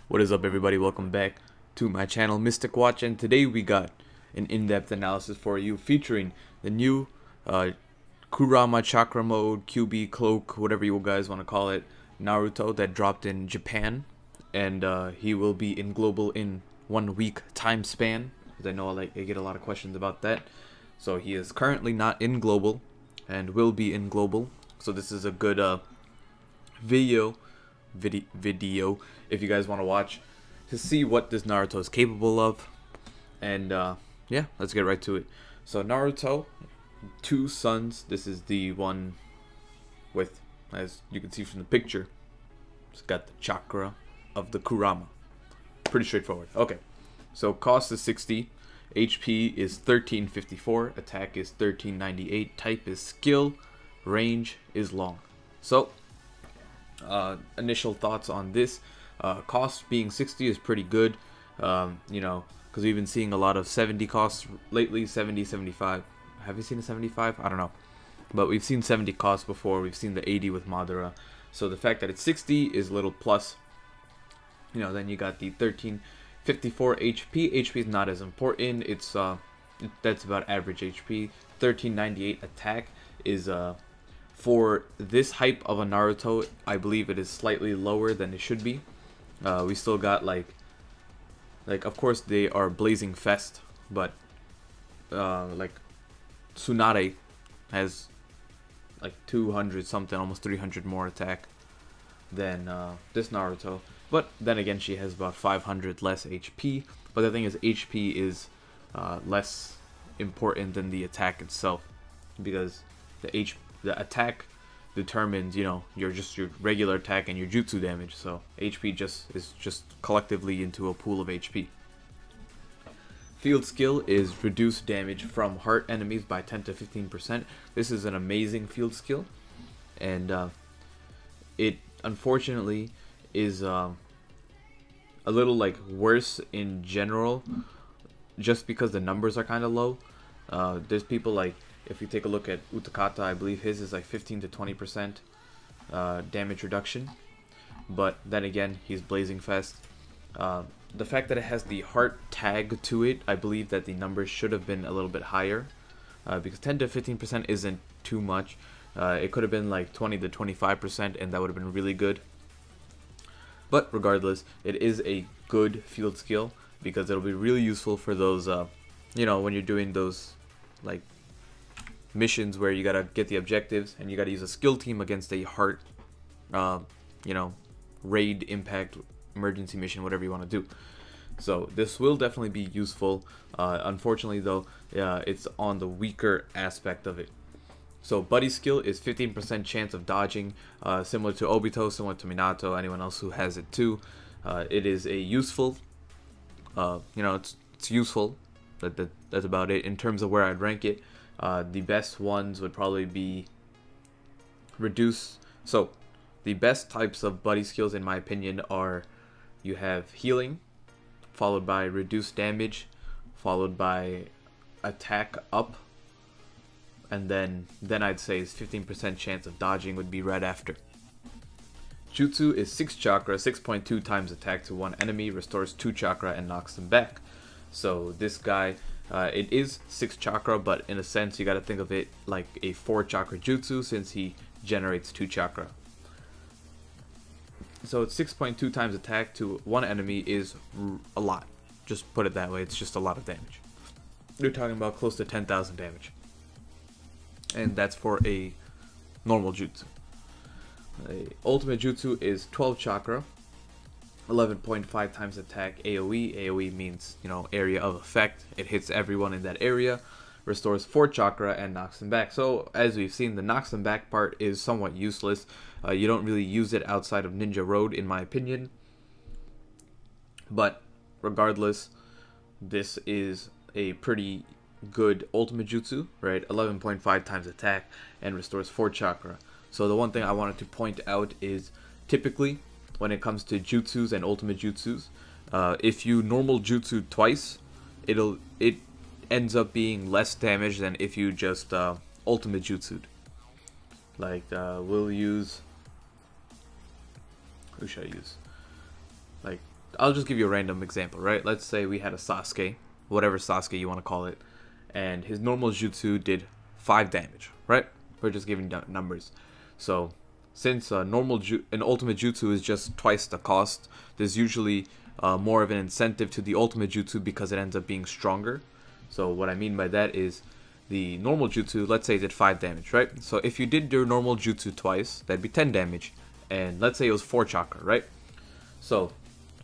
What is up, everybody? Welcome back to my channel, Mystic Watch, and today we got an in-depth analysis for you featuring the new Kurama Chakra mode, Kyuubi cloak, whatever you guys want to call it, Naruto that dropped in Japan, and he will be in global in 1 week time span, because I know I get a lot of questions about that. So he is currently not in global and will be in global, so this is a good video if you guys want to watch to see what this Naruto is capable of. And yeah, let's get right to it. So Naruto, two sons. This is the one with, as you can see from the picture, it's got the chakra of the Kurama. Pretty straightforward. Okay, so cost is 60, HP is 1354, attack is 1398, type is skill, range is long. So initial thoughts on this. Cost being 60 is pretty good, you know, because we've been seeing a lot of 70 costs lately. 70, 75. Have you seen a 75? I don't know, but we've seen 70 costs before. We've seen the 80 with Madara, so the fact that it's 60 is a little plus. You know, then you got the 1354 HP. HP is not as important. It's that's about average HP. 1398 attack is for this hype of a Naruto, I believe it is slightly lower than it should be. We still got like of course they are Blazing Fest, but like Tsunade has like 200 something, almost 300 more attack than this Naruto. But then again, she has about 500 less HP. But the thing is, HP is less important than the attack itself, because the attack determines, you know, your regular attack and your jutsu damage. So HP is just collectively into a pool of HP. Field skill is reduce damage from heart enemies by 10 to 15%. This is an amazing field skill, and it unfortunately is a little like worse in general, just because the numbers are kind of low. There's people like, if you take a look at Utakata, I believe his is like 15 to 20% damage reduction. But then again, he's Blazing Fest. The fact that it has the heart tag to it, I believe that the numbers should have been a little bit higher, because 10 to 15% isn't too much. It could have been like 20 to 25%, and that would have been really good. But regardless, it is a good field skill, because it'll be really useful for those, you know, when you're doing those like missions where you gotta get the objectives and you gotta use a skill team against a heart, you know, raid, impact, emergency mission, whatever you want to do. So this will definitely be useful. Unfortunately though, it's on the weaker aspect of it. So buddy skill is 15% chance of dodging, similar to Obito, similar to Minato, anyone else who has it too. It is a useful, you know, it's useful. That's about it in terms of where I'd rank it. The best ones would probably be reduce. So the best types of buddy skills in my opinion are, you have healing, followed by reduced damage, followed by attack up, and then I'd say is 15% chance of dodging would be right after. Jutsu is 6 chakra, 6.2 times attack to one enemy, restores 2 chakra and knocks them back. So this guy, it is 6 chakra, but in a sense you gotta think of it like a 4 chakra jutsu, since he generates 2 chakra. So it's 6.2 times attack to one enemy is a lot. Just put it that way, it's just a lot of damage. You're talking about close to 10,000 damage. And that's for a normal jutsu. A ultimate jutsu is 12 chakra, 11.5 times attack AoE. AoE means, you know, area of effect. It hits everyone in that area, restores 4 chakra and knocks them back. So as we've seen, the knocks them back part is somewhat useless. You don't really use it outside of Ninja Road, in my opinion. But regardless, this is a pretty good ultimate jutsu, right? 11.5 times attack and restores 4 chakra. So the one thing I wanted to point out is, typically when it comes to jutsus and ultimate jutsus, if you normal jutsu twice, it ends up being less damage than if you just ultimate jutsu'd. Like we'll use, who should I use? Like I'll just give you a random example, right? Let's say we had a Sasuke, whatever Sasuke you want to call it, and his normal jutsu did 5 damage, right? We're just giving numbers. So since an ultimate jutsu is just twice the cost, there's usually more of an incentive to the ultimate jutsu because it ends up being stronger. So what I mean by that is the normal jutsu, let's say it did 5 damage, right? So if you did your normal jutsu twice, that'd be 10 damage. And let's say it was 4 chakra, right? So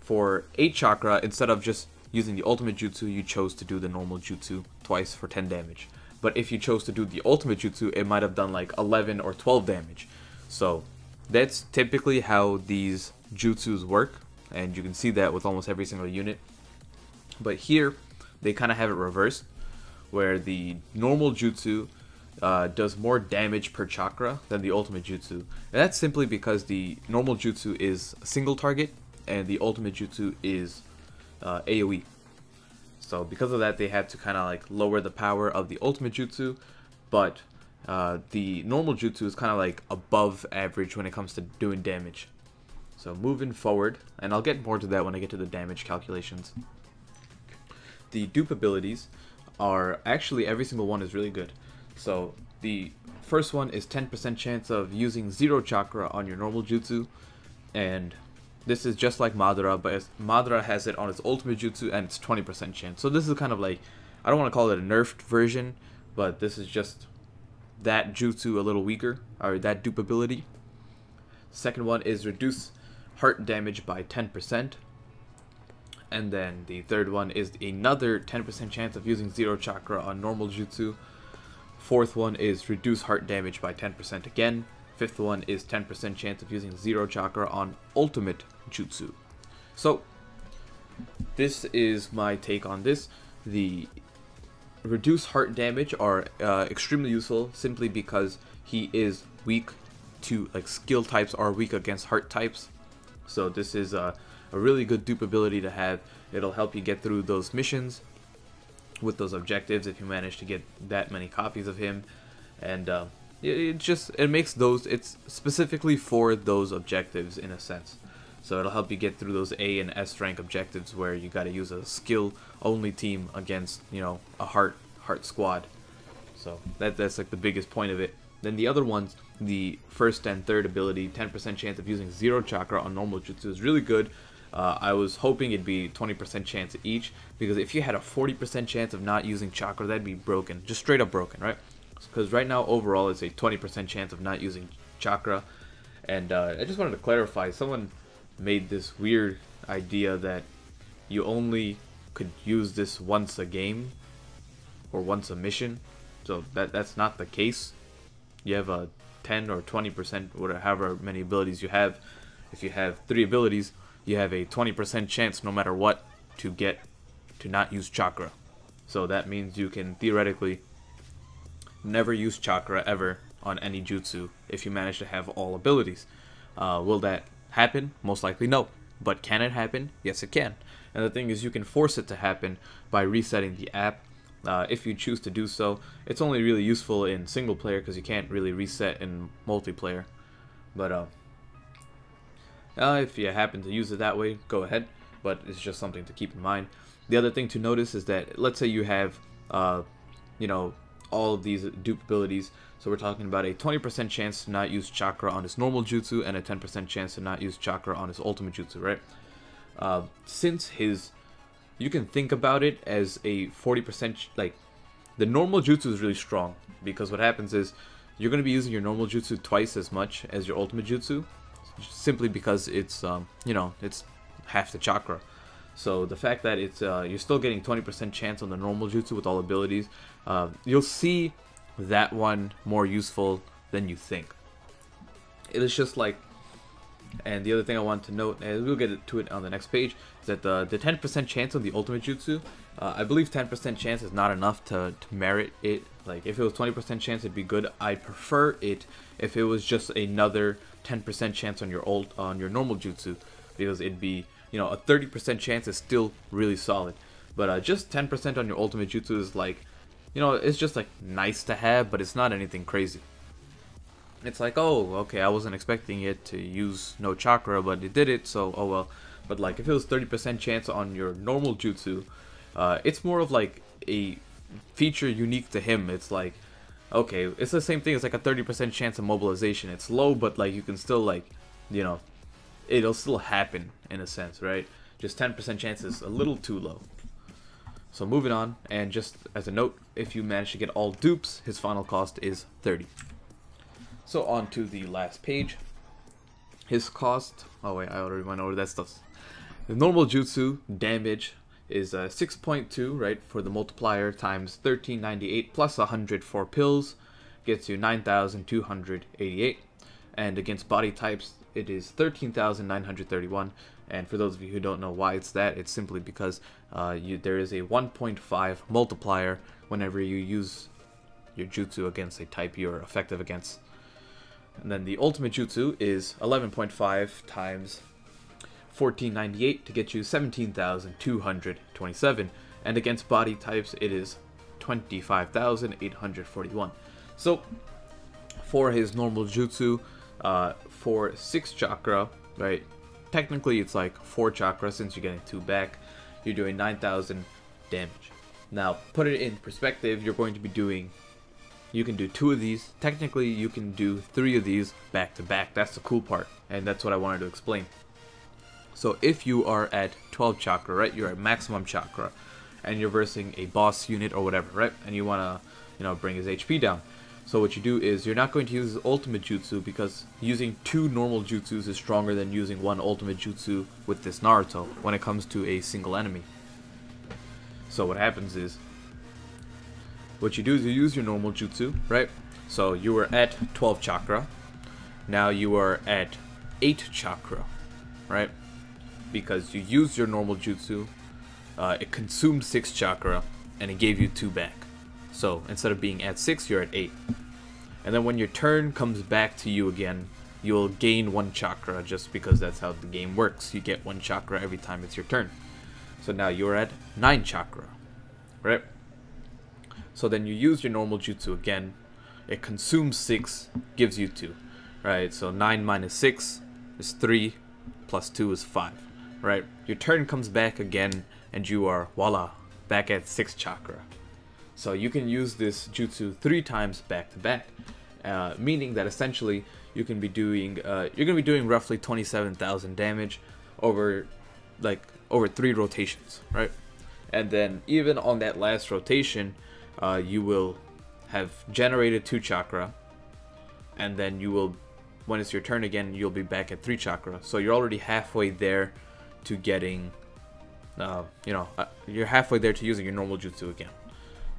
for 8 chakra, instead of just using the ultimate jutsu, you chose to do the normal jutsu twice for 10 damage. But if you chose to do the ultimate jutsu, it might have done like 11 or 12 damage. So that's typically how these jutsus work, and you can see that with almost every single unit. But here, they kind of have it reversed, where the normal jutsu does more damage per chakra than the ultimate jutsu. And that's simply because the normal jutsu is a single target, and the ultimate jutsu is AoE. So because of that, they had to kind of like lower the power of the ultimate jutsu, but the normal jutsu is kind of like above average when it comes to doing damage. So moving forward, and I'll get more to that when I get to the damage calculations. The dupe abilities are actually, every single one is really good. So the first one is 10% chance of using 0 chakra on your normal jutsu, and this is just like Madara, but Madara has it on its ultimate jutsu and it's 20% chance. So this is kind of like, I don't want to call it a nerfed version, but this is just that jutsu a little weaker, or that dupe ability. Second one is reduce heart damage by 10%. And then the third one is another 10% chance of using 0 chakra on normal jutsu. Fourth one is reduce heart damage by 10% again. Fifth one is 10% chance of using 0 chakra on ultimate jutsu. So this is my take on this. The reduce heart damage are extremely useful simply because he is weak to, like, skill types are weak against heart types. So this is a really good dupe ability to have. It'll help you get through those missions with those objectives if you manage to get that many copies of him. And it makes those, it's specifically for those objectives in a sense. So it'll help you get through those A and S rank objectives where you got to use a skill only team against, you know, a heart squad. So that's like the biggest point of it. Then the other ones, the first and third ability, 10% chance of using 0 chakra on normal jutsu is really good. I was hoping it'd be 20% chance each, because if you had a 40% chance of not using chakra, that'd be broken, just straight up broken, right? Because right now overall it's a 20% chance of not using chakra. And I just wanted to clarify, someone made this weird idea that you only could use this once a game or once a mission. So that's not the case. You have a 10 or 20%, whatever, however many abilities you have. If you have 3 abilities, you have a 20% chance no matter what to not use chakra. So that means you can theoretically never use chakra ever on any jutsu if you manage to have all abilities. Will that happen? Most likely no. But can it happen? Yes, it can. And the thing is, you can force it to happen by resetting the app. If you choose to do so. It's only really useful in single player because you can't really reset in multiplayer. But if you happen to use it that way, go ahead. But it's just something to keep in mind. The other thing to notice is that, let's say you have, you know, all of these dupe abilities. So we're talking about a 20% chance to not use chakra on his normal jutsu and a 10% chance to not use chakra on his ultimate jutsu, right? Since you can think about it as a 40%, like, the normal jutsu is really strong, because what happens is you're going to be using your normal jutsu twice as much as your ultimate jutsu, simply because it's, you know, it's half the chakra. So the fact that it's you're still getting 20% chance on the normal jutsu with all abilities, you'll see that one more useful than you think. It is just like, and the other thing I want to note, and we'll get to it on the next page, is that the 10% chance on the ultimate jutsu, I believe 10% chance is not enough to merit it. Like, if it was 20% chance, it'd be good. I'd prefer it if it was just another 10% chance on your normal jutsu, because it'd be, you know, a 30% chance is still really solid. But just 10% on your ultimate jutsu is like, you know, it's just like nice to have, but it's not anything crazy. It's like, oh, okay, I wasn't expecting it to use no chakra, but it did it, so oh well. But like if it was 30% chance on your normal jutsu, it's more of like a feature unique to him. It's like, okay, it's the same thing as like a 30% chance of mobilization. It's low, but like you can still like, you know, it'll still happen in a sense, right? Just 10% chance is a little too low. So moving on, and just as a note, if you manage to get all dupes, his final cost is 30. So on to the last page. His cost, oh wait, I already went over that stuff. The normal jutsu damage is 6.2, right, for the multiplier times 1398 plus 100 for pills, gets you 9,288. And against body types, it is 13,931. And for those of you who don't know why it's that, it's simply because there is a 1.5 multiplier whenever you use your jutsu against a type you're effective against. And then the ultimate jutsu is 11.5 times 1498 to get you 17,227. And against body types, it is 25,841. So for his normal jutsu, for 6 chakra, right? Technically, it's like 4 chakra since you're getting 2 back. You're doing 9,000 damage. Now, put it in perspective, you're going to be doing... You can do 2 of these. Technically, you can do 3 of these back to back. That's the cool part, and that's what I wanted to explain. So if you are at 12 chakra, right? You're at maximum chakra, and you're versing a boss unit or whatever, right? And you want to, you know, bring his HP down. So what you do is you're not going to use his ultimate jutsu because using 2 normal jutsus is stronger than using 1 ultimate jutsu with this Naruto when it comes to a single enemy. So what happens is, what you do is you use your normal jutsu, right? So you were at 12 chakra, now you are at 8 chakra, right? Because you used your normal jutsu, it consumed 6 chakra, and it gave you 2 back. So instead of being at 6, you're at 8. And then when your turn comes back to you again, you'll gain 1 chakra just because that's how the game works. You get 1 chakra every time it's your turn. So now you're at 9 chakra, right? So then you use your normal jutsu again. It consumes 6, gives you 2, right? So 9 minus 6 is 3, plus 2 is 5, right? Your turn comes back again, and you are, voila, back at 6 chakra. So you can use this jutsu 3 times back to back, meaning that essentially you can be doing, you're gonna be doing roughly 27,000 damage over 3 rotations, right? And then even on that last rotation, you will have generated 2 chakra, and then you will, when it's your turn again, you'll be back at 3 chakra. So you're already halfway there to getting, you're halfway there to using your normal jutsu again.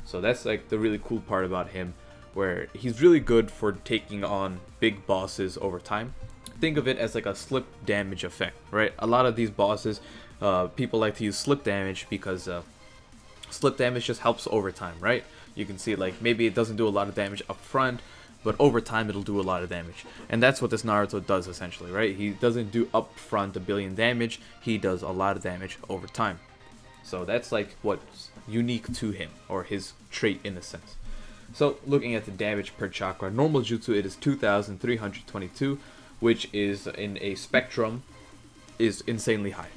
So that's like the really cool part about him, where he's really good for taking on big bosses over time. Think of it as like a slip damage effect, right? A lot of these bosses, people like to use slip damage because slip damage just helps over time, right? You can see like maybe it doesn't do a lot of damage up front, but over time it'll do a lot of damage. And that's what this Naruto does essentially, right? He doesn't do up front a billion damage, he does a lot of damage over time. So that's like what's unique to him, or his trait in a sense. So looking at the damage per chakra, normal jutsu, it is 2,322, which is in a spectrum is insanely high,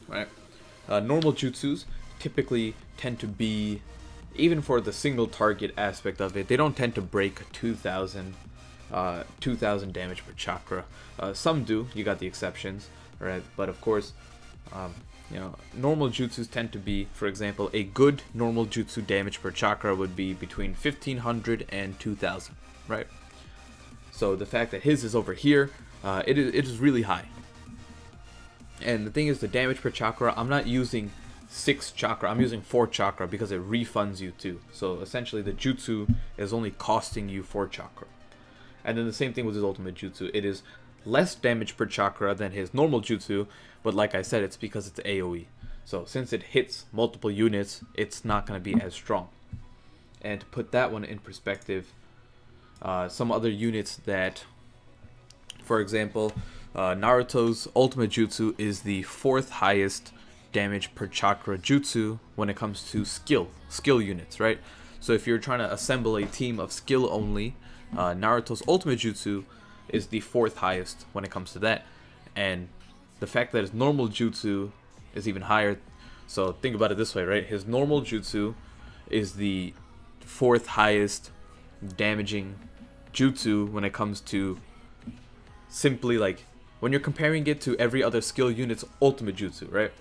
right? Normal jutsus typically tend to be, even for the single target aspect of it, they don't tend to break 2,000 damage per chakra. Some do, you got the exceptions, right? But of course, normal jutsus tend to be, for example, a good normal jutsu damage per chakra would be between 1,500 and 2,000, right? So the fact that his is over here, it is really high. And the thing is, the damage per chakra, I'm not using 6 chakra, I'm using 4 chakra because it refunds you 2. So essentially the jutsu is only costing you 4 chakra. And then the same thing with his ultimate jutsu. It is less damage per chakra than his normal jutsu, but like I said, it's because it's AoE. So since it hits multiple units, it's not going to be as strong. And to put that one in perspective, some other units that, for example, Naruto's ultimate jutsu is the 4th highest damage per chakra jutsu when it comes to skill units, right? So if you're trying to assemble a team of skill only, Naruto's ultimate jutsu is the 4th highest when it comes to that. And the fact that his normal jutsu is even higher. So think about it this way, right? His normal jutsu is the 4th highest damaging jutsu when it comes to simply like when you're comparing it to every other skill unit's ultimate jutsu, right?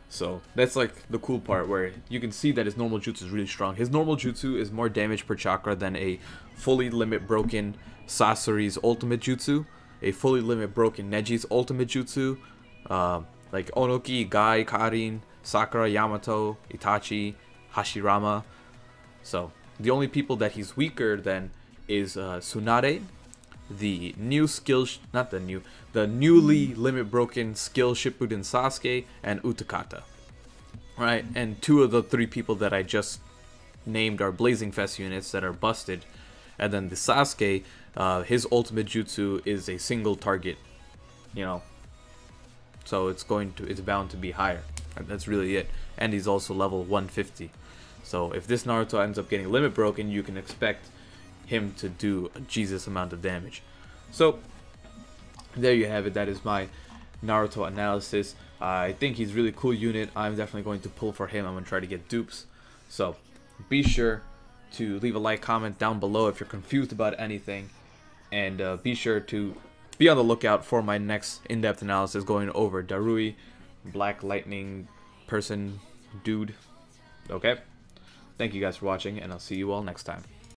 So that's like the cool part where you can see that his normal jutsu is really strong. His normal jutsu is more damage per chakra than a fully limit broken Sasori's ultimate jutsu, a fully limit broken Neji's ultimate jutsu, like Onoki, Gai, Karin, Sakura, Yamato, Itachi, Hashirama. So the only people that he's weaker than is Tsunade, the new skill, the newly limit broken skill Shippuden Sasuke, and Utakata. Right, and 2 of the 3 people that I just named are Blazing Fest units that are busted, and then the Sasuke, his ultimate jutsu is a single target, you know. So it's bound to be higher. And that's really it. And he's also level 150. So if this Naruto ends up getting limit broken, you can expect him to do a Jesus amount of damage. So there you have it. That is my Naruto analysis. I think he's a really cool unit. I'm definitely going to pull for him. I'm going to try to get dupes. So be sure to leave a like, comment down below if you're confused about anything. And be sure to be on the lookout for my next in-depth analysis going over Darui, Black Lightning person dude. Okay? Thank you guys for watching, and I'll see you all next time.